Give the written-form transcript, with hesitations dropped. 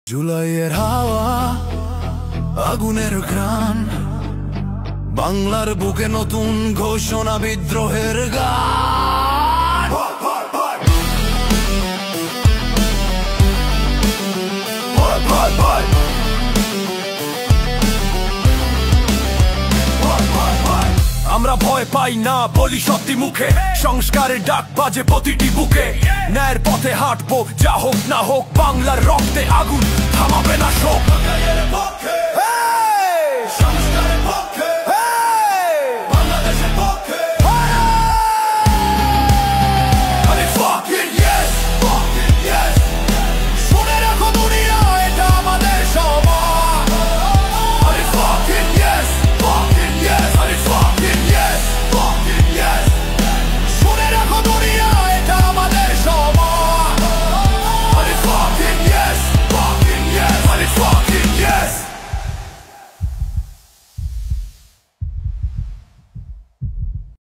জুলাইয়ের হাওয়া, আগুনের ঘ্রাণ, বাংলার বুকে নতুন ঘোষণা, বিদ্রোহের গান। আমরা ভয় পাই না, বলি সত্যি মুখে, সংস্কারের ডাক বাজে প্রতিটি বুকে। ন্যায়ের পথে হাঁটবো, যা হোক না হোক, বাংলার রক্তে আগুন থামাবে না শোক।